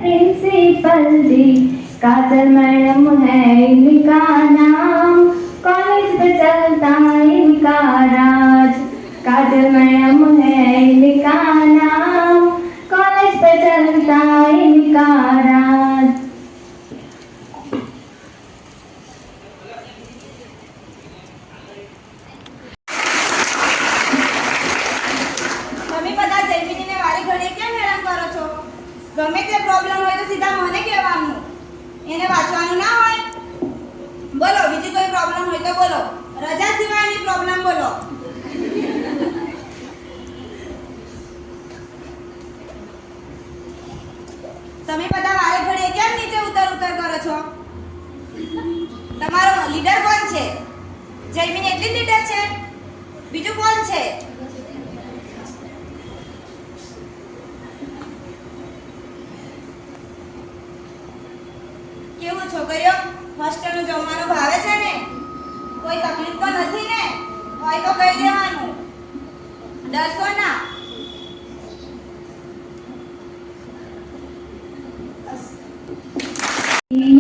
Principal जी काजल madam है इनका नाम, कॉलेज पे चलता इनका राज। काजल मैडम है इनका नाम, कॉलेज पे चलता इनका राज। તમે બધા જયમિનીને વારી ઘડીએ કેમ હેરાન કરો છો? ગમે તે પ્રોબ્લેમ હોય તો સીધા મને કહેવાનું, એને વાંચવાનું ના હોય? બોલો, બીજી કોઈ પ્રોબ્લેમ હોય તો બોલો, રજા સિવાયની પ્રોબ્લેમ બોલો. તમે બધા વારે ઘડીએ કેમ નીચે ઉતર કરો છો? તમારો લીડર કોણ છે? જયમિની એટલી જ લીડર છે? બીજું કોણ છે? કેવું છોકરીઓ, હોસ્ટેલનું જમવાનું ભાવે છે ને? કોઈ તકલીફ તો નથી ને? હોય તો કહી દેવાનું, ડરશો ના.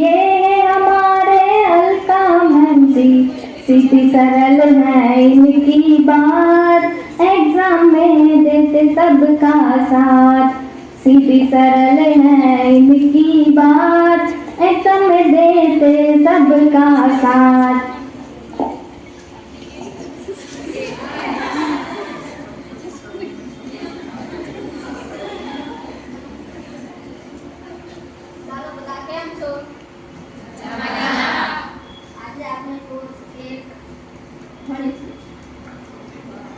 ये हमारे अलका मंजी, सीधी सरल है इनकी बात, एग्जाम में देते सबका साथ। सीधी सरल है इनकी बात, एग्जाम में देते सबका साथ।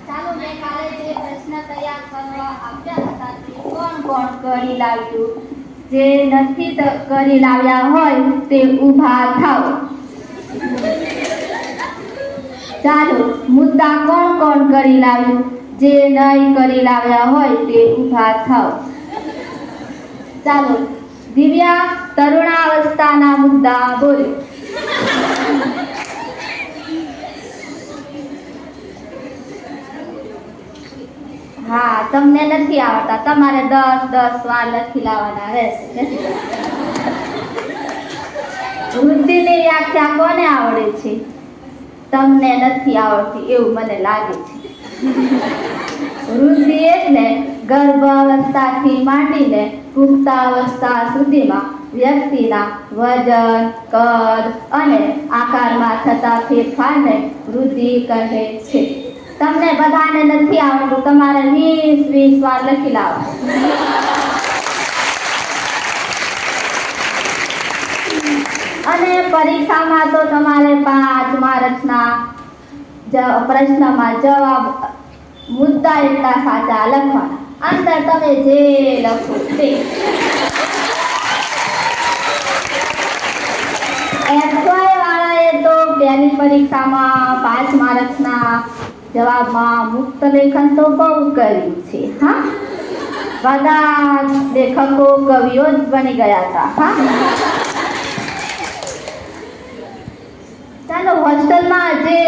ચાલો મેં કાલે જે પ્રશ્ન તૈયાર કરવા આપ્યા હતા તે કોણ કોણ કરી લાવ્યું? જે નથી કરી લાવ્યા હોય તે ઊભા થાવ. ચાલો, મુદ્દા કોણ કોણ કરી લાવ્યું? જે નહીં કરી લાવ્યા હોય તે ઊભા થાવ. ચાલો, દિવ્યા તરુણાવસ્થાના મુદ્દા બોલો. હા, તમને નથી આવડતા, તમારે 10 વાર લખી લાવવાના રહેશે. વૃદ્ધિની વ્યાખ્યા કોને આવડે છે? તમને નથી આવડતી એવું મને લાગે છે. વૃદ્ધિ એટલે ગર્ભાવસ્થાથી માંડીને પુખ્તાવસ્થા સુધીમાં વ્યક્તિના વજન, કદ અને આકારમાં થતા ફેરફારને વૃદ્ધિ કહે છે. તમને બધાને નથી આવડતું, તમારે 20 વાર લખી લાવવા. અને પરીક્ષામાં તો તમારે 5 માર્કના પ્રશ્નમાં જવાબ મુદ્દા એટલા સાચા લખવાના, અંદર તમે જે લખો તે. FY વાળાએ તો પહેલી પરીક્ષામાં 5 માર્કના જવાબમાં મુક્ત લેખન તો બહુ કર્યું છે. હા, બધા લેખકો કવિઓ જ બની ગયા હતા. હા, ચાલો, હોસ્ટેલમાં જે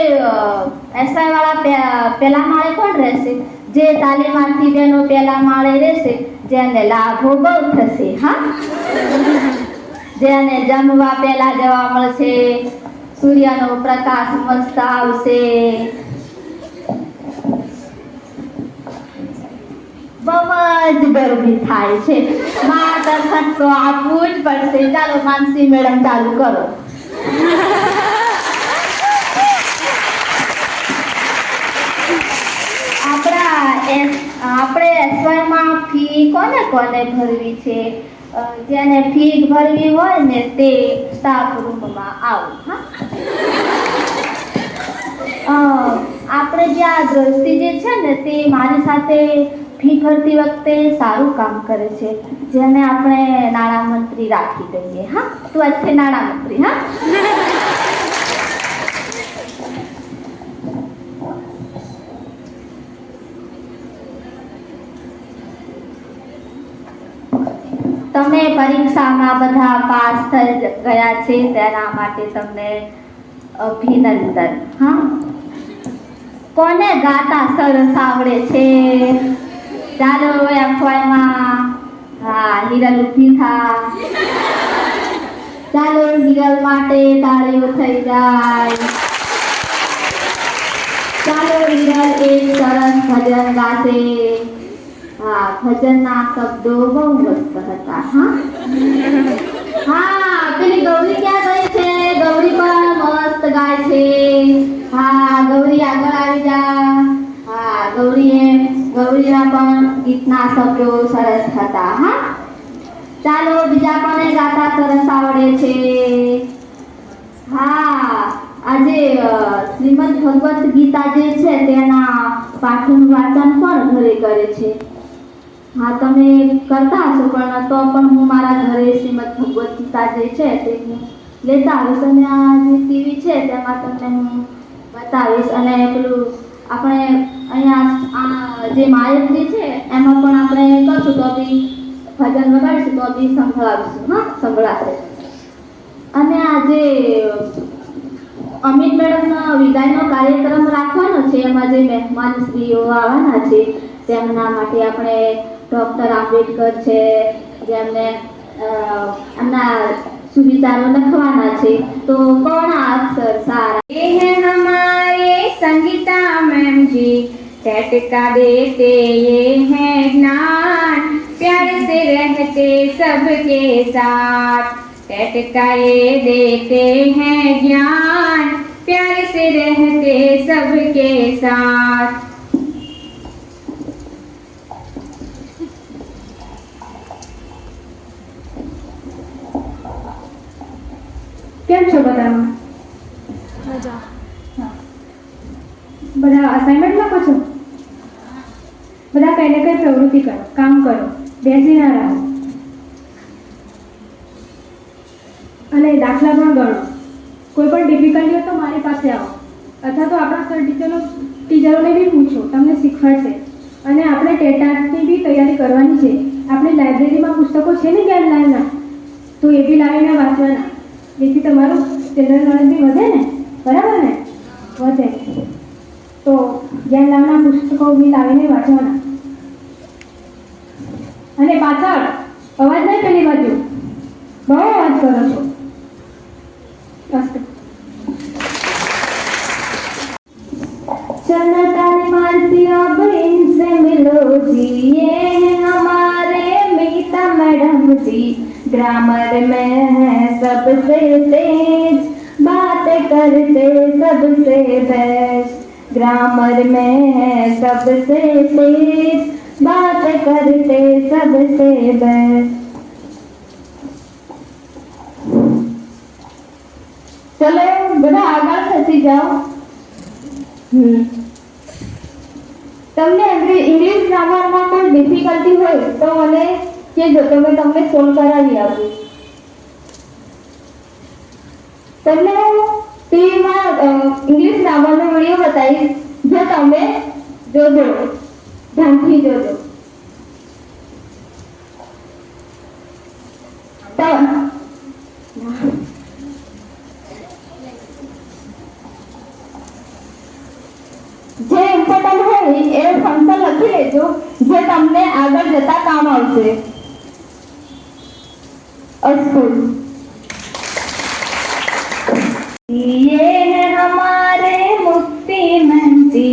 SY વાળા પહેલા માળે કોણ રહેશે? જે તાલીમાર્થી બહેનો પહેલા માળે રહેશે, જેને લાભો બહુ થશે. હા, જેને જમવા પહેલા જવા મળશે, સૂર્યનો પ્રકાશ મસ્ત આવશે, બહુ જ ગરમી થાય છે, માર્ગદર્શન તો આપવું જ પડશે. ચાલો, માનસી મેડમ ચાલુ કરો. આપણે SYમાં ફી કોને કોને ભરવી છે? જેને ફી ભરવી હોય ને તે સ્ટાફ રૂમમાં આવો. હા, આપણે જે આ દ્રષ્ટિ જે છે ને તે મારી સાથે ફી ભરતી વખતે સારું કામ કરે છે, જેને આપણે નાણામંત્રી રાખી દઈએ. હા, તું આજથી નાણામંત્રી. હા, તમે પરીક્ષામાં બધા પાસ થઈ ગયા છે તેના માટે તમને અભિનંદન. હા, કોને ગાતા સરસ આવડે છે? ચાલો, FYમાં હા, હિરલ ઊભી થા. ચાલો હિરલ માટે તાળીઓ થઈ જાય. ચાલો હિરલ એક સરસ ભજન ગાશે. હા, ભજનના શબ્દો બહુ મસ્ત હતા. હા, પેલી ગૌરી ક્યાં ગઈ છે? ગૌરી પણ મસ્ત ગાય છે. હા, ગૌરી આગળ આવી જા. હા, ગૌરીના પણ ગીતના શબ્દો સરસ હતા. હા, ચાલો બીજા કોને ગાતા સરસ આવડે છે? હા, આજે શ્રીમદ ભગવત ગીતા જે છે તેના પાઠનું વાંચન પણ ઘરે કરે છે. હા, તમે કરતા હશો પણ તો પણ હું મારા ઘરે શ્રીમદ ભગવત ગીતા જે છે તે હું લેતા આવીશ અને આ જે ટીવી છે તેમાં તમને હું બતાવીશ. અને પેલું આપણે અહીંયા આ જે માયકરી છે એમાં પણ આપણે કરશું તો બી ભજન વગાડીશું તો બી સંભળાવીશું. હા, સંભળાશે. અને આજે અમિત મેડમનો વિદાયનો કાર્યક્રમ રાખવાનો છે. એમાં જે મહેમાન શ્રીઓ આવવાના છે તેમના માટે આપણે ડૉક્ટર આંબેડકર છે જેમને એમના સુવિચારો લખવાના છે. તો કોણ આ અક્ષર સારા? ये हैं हमारे संगीता मैम जी, टटका देते ये हैं ज्ञान, प्यार से रहते सबके साथ. टटका ये देते हैं ज्ञान, प्यार से रहते सबके साथ. કેમ છો બધામાં? બધા અસાઇનમેન્ટ લખો છો? બધા કઈ ને કઈ પ્રવૃત્તિ કરો, કામ કરો, બેસી ના રહો. અને દાખલા પણ ગણો. કોઈ પણ ડિફિકલ્ટી હોય તો મારી પાસે આવો અથવા તો આપણા સર ટીચરોને બી પૂછો, તમને શીખવાડશે. અને આપણે ટેટાની બી તૈયારી કરવાની છે. આપણી લાઇબ્રેરીમાં પુસ્તકો છે ને જ્ઞાનલાલના, તો એ બી લાવીને વાંચવાના. જેથી તમારું જનરલ નોલેજ બી વધે ને, બરાબર ને? વધે. તો જ્ઞાનલાલના પુસ્તકો બી લાવીને વાંચવાના. અને પાછળ અવાજ નહીં, પેલી બાજુ બહુ અવાજ કરો છો. चलो ताली मारती अब इनसे मिलो जी, ये हैं हमारे मीता मैडम जी. ग्रामर में है सबसे तेज, बातें करते सबसे बेस्ट. ग्रामर में है सबसे तेज, बातें करते सबसे बेस्ट. चलो બધા આગળ ખસી જાઓ. તમને ઇંગ્લિશ ગ્રામરમાં કોઈ ડિફિકલ્ટી હોય તો મને કહેજો, તો મેં તમને સોલ્વ કરાવી આપીશ. તમને ટીવીમાં ઇંગ્લિશ ગ્રામરનો વિડીયો બતાવીશ, જો તમે જોજો, ધ્યાનથી જોજો. જે ઇમ્પોર્ટન્ટ હોય એ ફંક્શન લખી લેજો, જે તમને આગળ જતા કામ આવશે. स्कूल ये है हमारे मुक्ति मंत्री,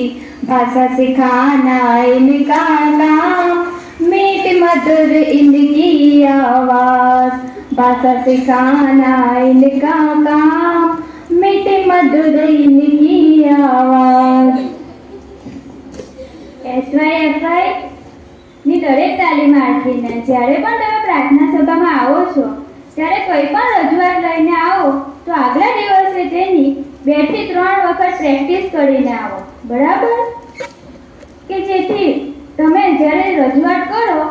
भाषा सिखाना इनका काम, मीठ मधुर इनकी आवाज. भाषा सिखाना इनका काम, मीठ मधुर इनकी आवाज. SYFI ની દરેક તાલીમાર્થીને જ્યારે પણ તમે પ્રાર્થના સભામાં આવો છો ત્યારે કોઈ પણ રજૂઆત લઈને આવો તો આગલા દિવસે તેની 2 થી 3 વખત પ્રેક્ટિસ કરીને આવો, બરાબર? કે જેથી તમે જ્યારે રજૂઆત કરો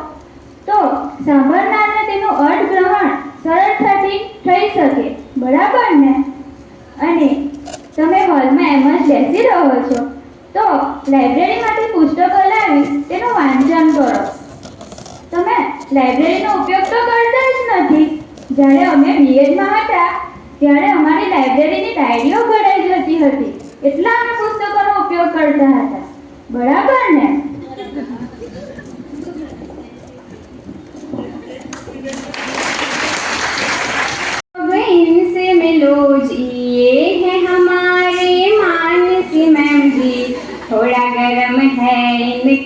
તો સાંભળનારને તેનું અર્થગ્રહણ સરળતાથી થઈ શકે, બરાબર ને? અને તમે હોલમાં એમ જ બેસી રહો છો તો લાઇબ્રેરીમાંથી પુસ્તકો લાવી તેનું વાંચન કરો. તમે લાઇબ્રેરીનો ઉપયોગ તો કરતા જ નથી. જ્યારે અમે બીએડમાં હતા ત્યારે અમારી લાઇબ્રેરીની ડાયરીઓ ભરાઈ જતી હતી, એટલા અમે પુસ્તકોનો ઉપયોગ કરતા હતા, બરાબર ને?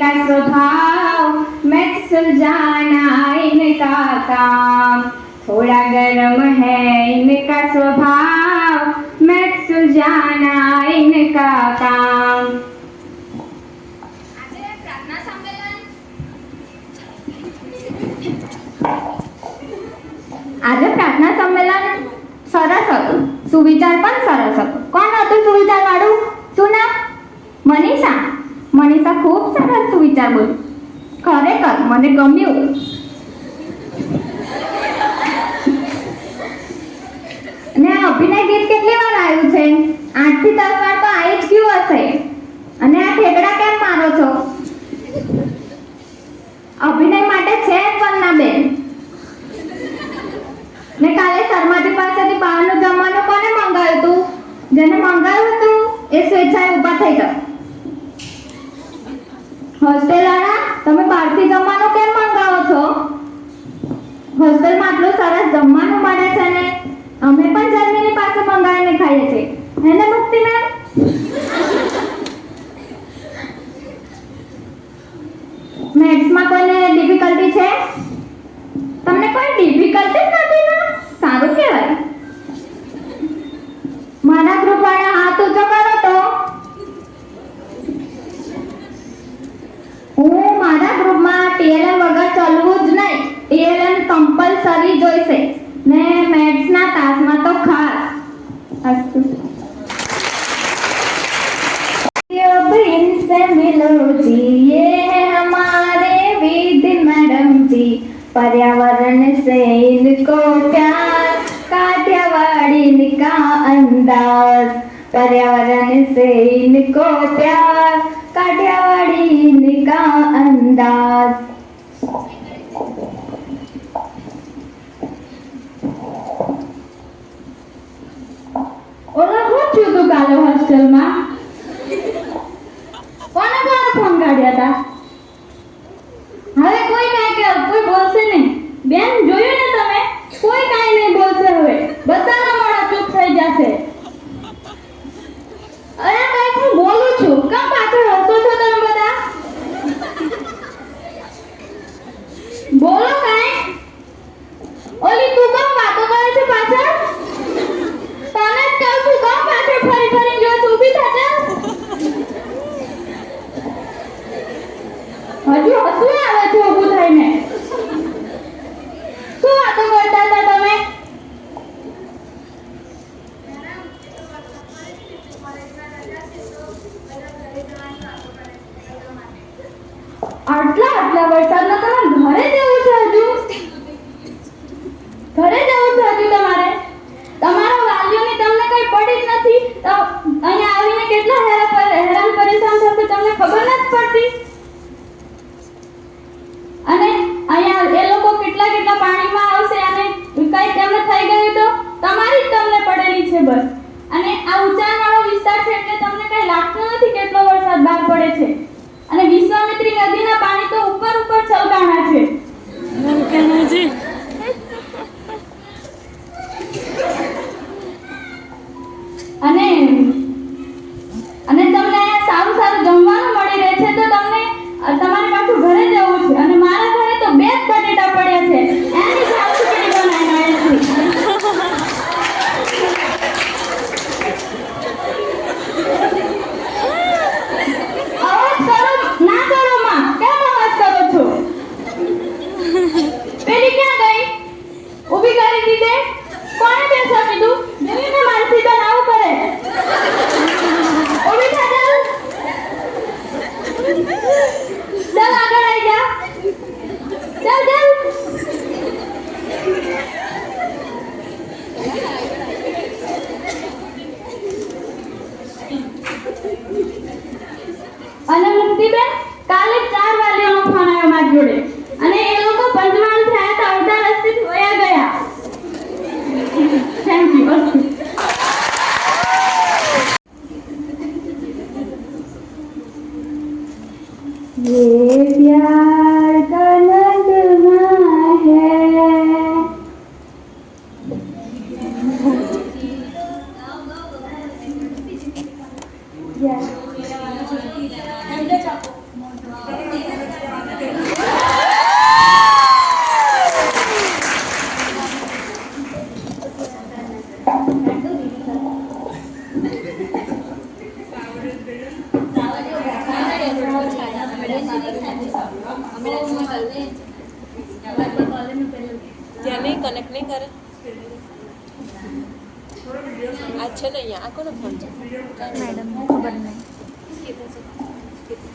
इनका स्वभाव मैथ सुलझाना इनका काम। थोड़ा गर्म है इनका स्वभाव मैथ सुलझाना इनका काम। આજે પ્રાર્થના સંમેલન સરસ હતું, સુવિચાર પણ સરસ હતો. કોણ હતું સુવિચાર વાળું? શું નામ? મનીષા. મનીષા ખૂબ સરસ સુવિચાર બોલી. ખરેખર મને ગમ્યું. અને આ અભિનય ગીત કેટલી વાર આવ્યું છે? 8 થી 10 વાર તો આવી જ ગયું હશે. અને આ ઠેકડા કેમ મારો છો? અભિનય માટે છે વંદનાબેન. ને કાલે શર્માજી પાસેથી બહારનું જમવાનું કોને મંગાવ્યું હતું? જેને મંગાવ્યું હતું એ સ્વેચ્છાએ ઊભા થઈ જાઓ. હોસ્ટેલવાળા, તમે બહારથી જમવાનું કેમ મંગાવો છો? હોસ્ટેલમાં આટલું સરસ જમવાનું મળે છે ને, અમે પણ જર્મની પાસે મંગાવીને ખાઈએ છીએ. હે ને મુક્તિ મેમ? મેથ્સમાં કોઈને ડિફિકલ્ટી છે? તમને કોઈ ડિફિકલ્ટી જ નથી ને? સારું કહેવાય. મારા ગ્રુપ વાળા હાથ ઊંચો કરો તો. હું મારા ગ્રુપમાં ટીએલએમ વગર ચાલવું જ નહીં. ટીએલએમ કમ્પલસરી જોઈશે ને મેથ્સના તાસમાં તો ખાસ. અસ્તુ. अब इनसे मिलो जी, ये है हमारे विधि मैडम जी. पर्यावरण से इनको प्यार, काठियावाड़ी इनका अंदाज. पर्यावरण से इनको प्यार, काठियावाड़ी इनका अंदाज. ઓલા શું થયું તું કાલે હોસ્ટેલમાં? કોને કોને ફોન કાઢ્યા હતા? હવે કોઈ કાંઈ કે કોઈ બોલશે નહીં. બેન જોયું ને તમે? કોઈ કાંઈ નહીં બોલશે હવે. બધાના મોઢા ચૂપ થઈ જશે. અરે કાંઈક હું બોલું છું. કેમ પાછળ હસો છો તમે બધા? બોલો કાંઈ. ઓલી તું કેમ વાતો કરે છે પાછળ? તને જ કહું છું, કેમ પાછળ ફરી ફરી જો છું? ઊભી થા જા. હજુ હસવું આવે છે ઊભું થઈને. શું વાતો કરતા હતા તમે? આટલા વરસાદમાં તમારે ઘરે જવું છે? હજુ ઘરે જવું છે હજુ તમારે? તમારા વાલીઓની તમને કઈ પડી જ નથી તો અહીંયા આવીને કેટલા હેરાન પરેશાન થશે તમને ખબર નથી પડતી? અને અહીંયા એ લોકો કેટલા પાણીમાં આવશે અને કઈ તેમને થઈ ગયું તો તમારી જ તમને પડેલી છે બસ. અને આ ઊંચાણવાળો વિસ્તાર છે એટલે તમને કઈ લાગતું નથી કેટલો વરસાદ બહાર પડે છે. અને વિશ્વામિત્રી નદીના પાણી તો ઉપર છલકાણા છે. અને તમને અહીંયા સારું જમવાનું મળી રહે છે તો તમને ત્યાં નહીં કનેક્ટ નહીં કરે આ છે ને અહીંયા આ કોનો ફોન છે મેડમ ખબર નહીં.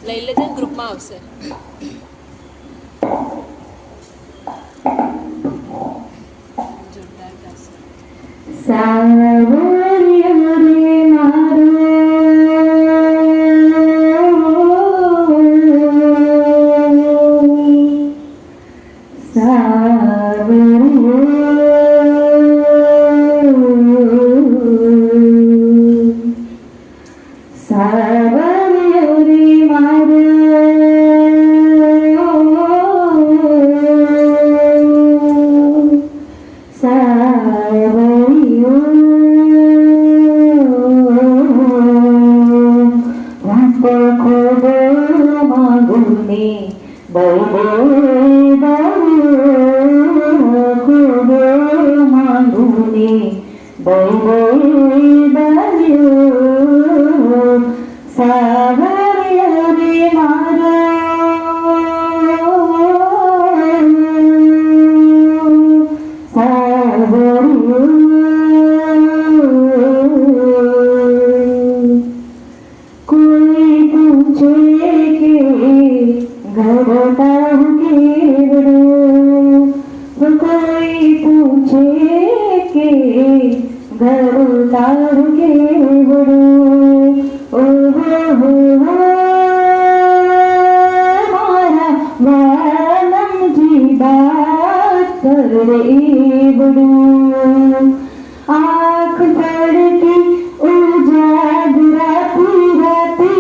લઈ લેજે ને ગ્રુપમાં આવશે જોરદાર ગાશે. સાવરિયો રે મારો સાવરિયો રે મારો आँख पड़ती उजागराती राती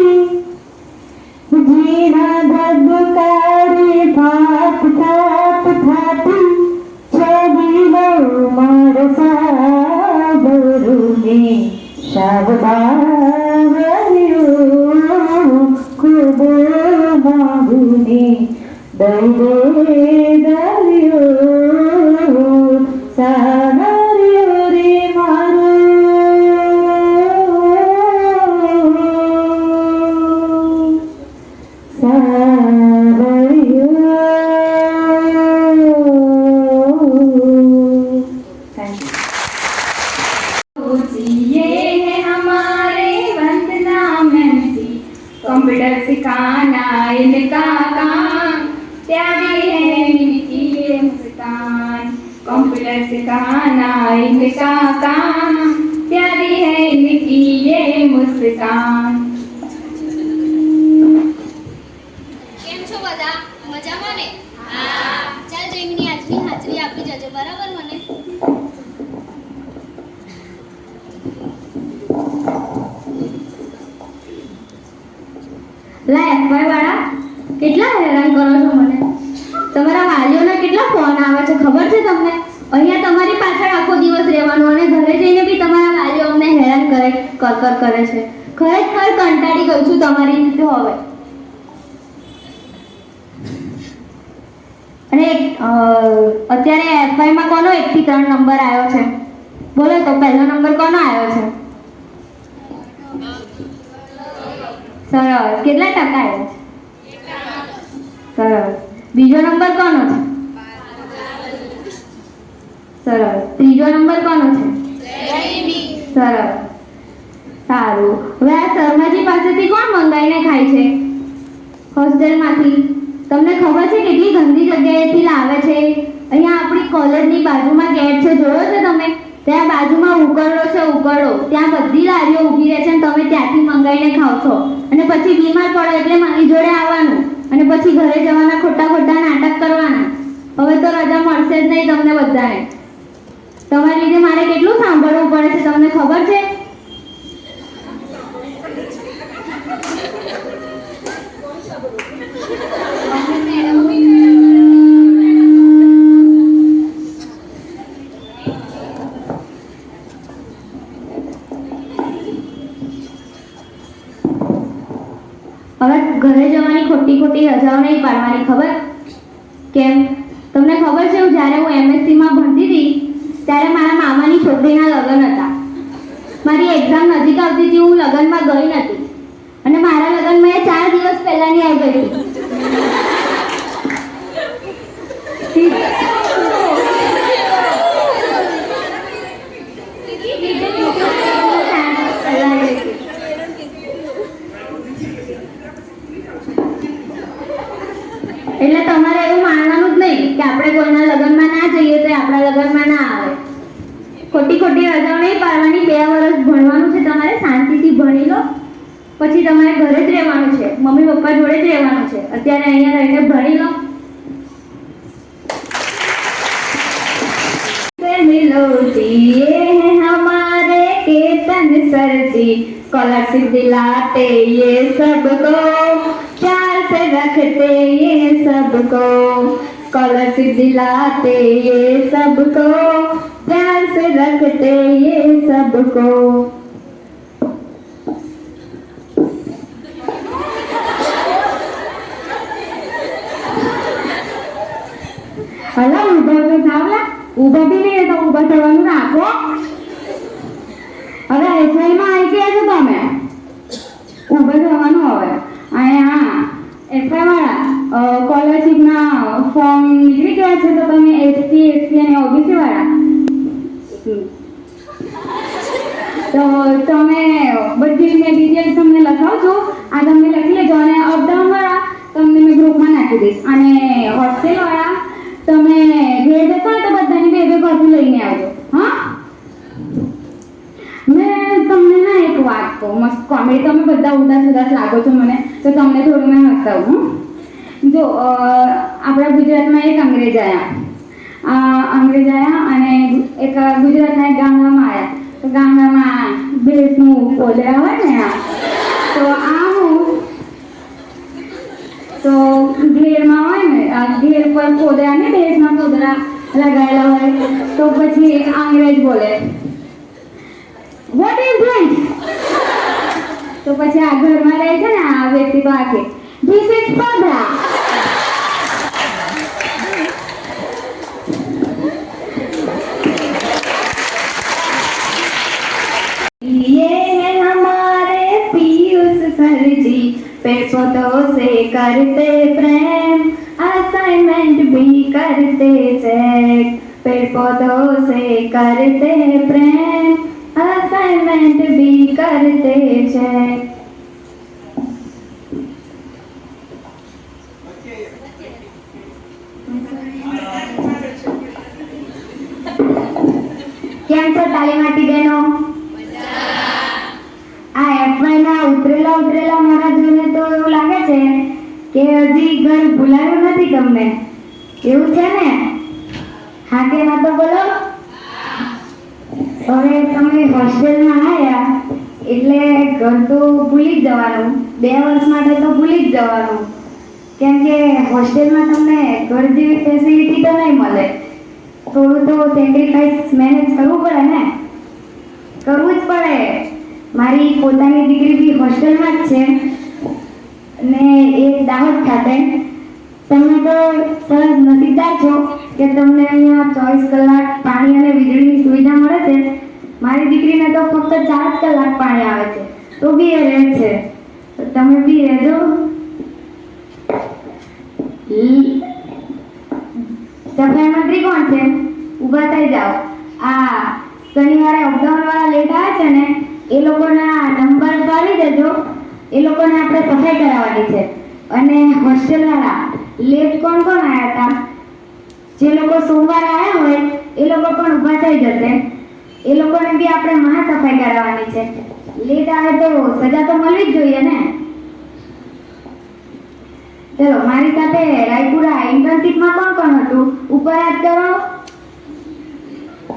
जीना धबकारे भाप थाप थाती छवि मार साबरुने शावबावरियो खूब मागुने दे दरियो सावरियो रे मारो सावरियो. ये है हमारे वंदना मैम जी, कंप्यूटर सिखाना इनका काम, प्यारी है इनकी ये मुस्कान, कंप्यूटर सिखाना इनका काम, प्यारी है इनकी ये मुस्कान. કેમ છો બધા મજામાં ને હા ચાલ જયમિની આજની હાજરી આપી જજો બરાબર મને લા એફવાય વાળા કેટલા હેરાન કરો છો મને. તમારા વાલીઓના કેટલા ફોન આવે છે ખબર છે તમને? અહીંયા તમારી પાછળ આખો દિવસ રહેવાનું અને ઘરે જઈને બી તમારા વાલીઓ અમને હેરાન કરે છે. ખરેખર કંટાળી ગઈ છું તમારી રીતે હવે. અને અત્યારે એફવાયમાં કોનો 1 થી 3 નંબર આવ્યો છે? બોલો તો પહેલો નંબર કોનો આવ્યો છે? સરસ. કેટલા ટકા આવ્યા છે? સરસ. બીજો નંબર કોનો છે? સરસ. ત્રીજો નંબર કોનો છે? સરસ. સારું. હવે આ શર્માજી પાસેથી કોણ મંગાઈને ખાય છે હોસ્ટેલમાંથી? તમને ખબર છે કેટલી ગંદી જગ્યાએથી લાવે છે? અહીંયા આપણી કોલેજની બાજુમાં ગેટ છે, જોયો છે તમે? ત્યાં બાજુમાં ઉકરડો છે, ઉકરડો. ત્યાં બધી લારીઓ ઊભી રહે છે અને તમે ત્યાંથી મંગાઈને ખાવ છો અને પછી બીમાર પડો એટલે મારી જોડે આવવાનું અને પછી ઘરે જવાના ખોટા ખોટા નાટક કરવાના. હવે તો રજા મળશે જ નહીં તમને બધાને. તમારી લીધે મારે કેટલું સાંભળવું પડે છે તમને ખબર છે? હવે ઘરે જવાની ખોટી ખોટી રજાઓ નહીં પાડવાની. ખબર કેમ? તમને ખબર છે જ્યારે હું MSc માં ભણતી હતી ત્યારે મારા મામાની છોકરીના લગ્ન હતા એક્ઝામ નજીક આવતી હતી હું લગ્નમાં ગઈ નથી અને મારા લગ્નમાં એ 4 દિવસ પહેલાની આવી ગઈ હતી એટલે તમારે એવું માનવાનું જ નહીં કે આપણે કોઈના લગ્નમાં ના જઈએ તો એ આપણા લગ્નમાં ના આવે ખોટી ખોટી રજાઓ નહીં પાડવાની 2 વર્ષ ભણવાનું છે તમારે શાંતિથી ભણી લો પછી તમારે ઘરે જ રહેવાનું છે મમ્મી પપ્પા જોડે જ રહેવાનું છે અત્યારે અહીંયા રહીને ભણી લો मिलो जी ये है हमारे केतन सर जी स्कॉलरशिप दिलाते ये सबको प्यार से रखते ये सबको स्कॉलरशिप दिलाते ये सबको प्यार से रखते ये सबको હલા ઊભા તો થાવલા ઊભા બી નહીં તો ઊભા થવાનું રાખો હવે એફઆઈમાં આવી ગયા છો તમે ઊભા થવાનું હવે અહીંયા એફઆઈ વાળા સ્કોલરશીપના ફોર્મ નીકળી ગયા છે તો તમે એસસી અને ઓબીસી વાળા તો તમે બધી મેં ડિટેલ્સ તમને લખાવજો આ તમે લખી લેજો અને અપડાઉન વાળા તમને મેં ગ્રુપમાં નાખી દઈશ અને હોસ્ટેલ વાળા તમે ઘેર જતા તો બધાની બે કોપી લઈને આવજો હા મેં તમને ના એક વાત કહું મસ્ત કોમેડી તમે બધા ઉદાસ ઉદાસ લાગો છો મને તો તમને થોડું મેં હસાવું જો આપણા ગુજરાતમાં એક અંગ્રેજ આવ્યા અને એક ગુજરાતના એક ગામડામાં આવ્યા તો ગામડામાં ભેંસનું પોદરા હોય ને તો તો ઘેરમાં હોય ને ઘેર પર પોદરા ને ભેંસના પોદરા લગાવેલા હોય તો પછી અંગ્રેજ બોલે વોટ ઇઝ ધીસ તો પછી આ ઘરમાં રહે છે ને આ વ્યક્તિ તો આખે ધીસ ઇઝ પોદરા ये है हमारे पीयूष सर जी पेड़ पौधों से करते प्रेम असाइनमेंट भी करते चेक पेड़ पौधों से करते प्रेम असाइनमेंट भी करते चेक કેમ છો તાલીમાટી બહેનો આ એફવાયના ઉતરેલા મોઢા જોઈને તો એવું લાગે છે કે હજી ઘર ભૂલાયું નથી તમને એવું છે ને હા કે ના તો બોલો હવે તમે હોસ્ટેલમાં આવ્યા એટલે ઘર તો ભૂલી જ જવાનું 2 વર્ષ માટે તો ભૂલી જ જવાનું કેમ કે હોસ્ટેલમાં તમને ઘર જેવી ફેસિલિટી તો નહીં મળે થોડું તો સેક્રિફાઈસ મેનેજ કરવું પડે ને કરવું જ પડે મારી પોતાની દીકરી બી હોસ્ટેલમાં જ છે ને એક દાહોદ ખાતે તમે તો સરસ નસીબદાર છો કે તમને અહીંયા 24 કલાક પાણી અને વીજળીની સુવિધા મળે છે મારી દીકરીને તો ફક્ત 4 કલાક પાણી આવે છે તો બી એ રહે છે તો તમે બી રહેજો સફાઈ મંત્રી કોણ છે ઊભા થઈ જાઓ આ શનિવારે અપડાઉન વાળા લેટ આવે છે ને એ લોકોના નંબર કાઢી દેજો એ લોકોને આપણે સફાઈ કરાવવાની છે અને હોસ્ટેલ વાળા લેટ કોણ આવ્યા હતા જે લોકો સોમવારે આવ્યા હોય એ લોકો પણ ઊભા થઈ જશે એ લોકોને બી આપણે મહા સફાઈ કરાવવાની છે લેટ આવે તો સજા તો મળવી જ જોઈએ ને ચલો મારી સાથે રાયપુરા ઇન્ટર્નશિપમાં કોણ હતું ઉપર હાથ કરો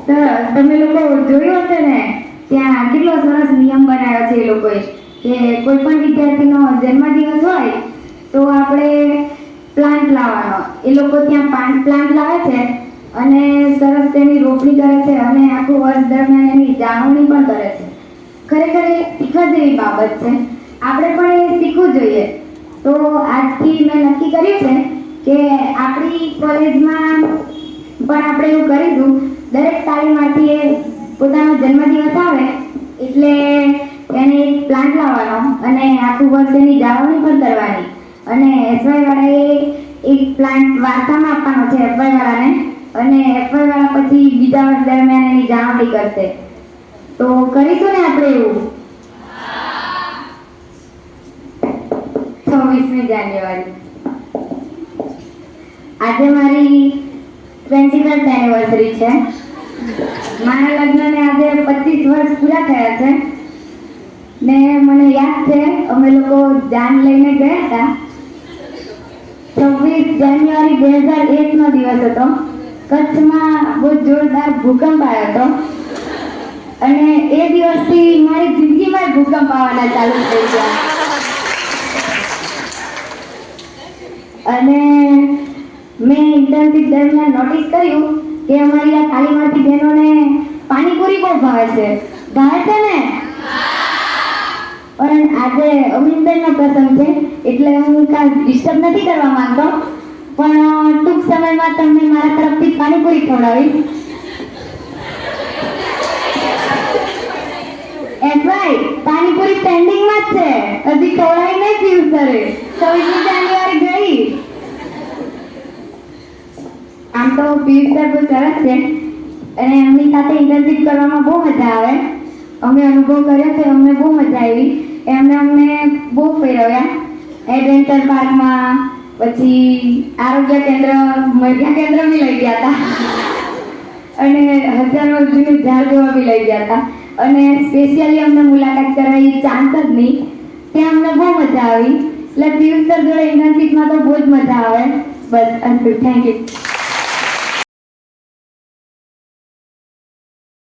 સરસ તમે લોકો જોયું હશે ને ત્યાં કેટલો સરસ નિયમ બનાવ્યો છે એ લોકોએ કે કોઈ પણ વિદ્યાર્થીનો જન્મદિવસ હોય તો આપણે પ્લાન્ટ લાવવાનો એ લોકો ત્યાં પ્લાન્ટ લાવે છે અને સરસ તેની રોપણી કરે છે અને આખું વર્ષ દરમિયાન એની જાળવણી પણ કરે છે ખરેખર એ શીખવા જેવી બાબત છે આપણે પણ એ શીખવું જોઈએ તો આજથી મેં નક્કી કર્યું છે કે આપણી કોલેજમાં પણ આપણે એવું કરીશું દરેક તાલીમાર્થીએ પોતાનો જન્મદિવસ આવે એટલે એને એક પ્લાન્ટ લાવવાનો અને આખું વર્ષ એની જાળવણી પણ કરવાની અને એસવાય વાળાએ એક પ્લાન્ટ વાર્તામાં આપવાનો છે એફવાય વાળાને અને એફવાય વાળા પછી બીજા વર્ષ દરમિયાન એની જાળવણી કરશે. તો કરીશું ને આપણે એવું? 26મી જાન્યુઆરી આજે મારી 21st એનિવર્સરી છે. મારા લગ્નને આજે 25 વર્ષ પૂરા થયા છે ને મને યાદ છે અમે લોકો જાન લઈને ગયા હતા. 26 જાન્યુઆરી 2001 નો દિવસ હતો. કચ્છમાં બહુ જોરદાર ભૂકંપ આવ્યો હતો અને એ દિવસથી મારી જિંદગીમાં ભૂકંપ આવવાના ચાલુ થઈ ગયા. અને મેં ઇન્ટર્નશિપ દરમિયાન નોટિસ કર્યું કે અમારી આ કાળીમાતી બહેનોને પાણીપુરી બહુ ભાવે છે. ભાવે છે ને? પણ આજે અમીનબેનનો પ્રસંગ છે એટલે હું કાંઈ ડિસ્ટર્બ નથી કરવા માંગતો, પણ ટૂંક સમયમાં તમને મારા તરફથી પાણીપુરી ખવડાવીશ. એફવાય પાણીપુરી પેન્ડિંગમાં જ છે, હજી ખવડાવી નહીં પીવું સરે. 26મી જાન્યુઆરી ગઈ. આમ તો પીયુષ સર બહુ સરસ છે અને એમની સાથે ઇન્ટર્નશિપ કરવામાં બહુ મજા આવે. અમે અનુભવ કર્યો છે, અમને બહુ મજા આવી. એમને અમને બહુ ફેરવ્યા એડવેન્ચર પાર્કમાં, પછી આરોગ્ય કેન્દ્ર, મરઘા કેન્દ્ર બી લઈ ગયા હતા અને હજારો જૂનું ઝાડ જોવા બી લઈ ગયા હતા અને સ્પેશિયલી અમને મુલાકાત કરાવી ચાંદની. ત્યાં અમને બહુ મજા આવી. એટલે પીયુષ સર જોડે ઇન્ટર્નશિપમાં તો બહુ જ મજા આવે. બસ થેન્ક યુ.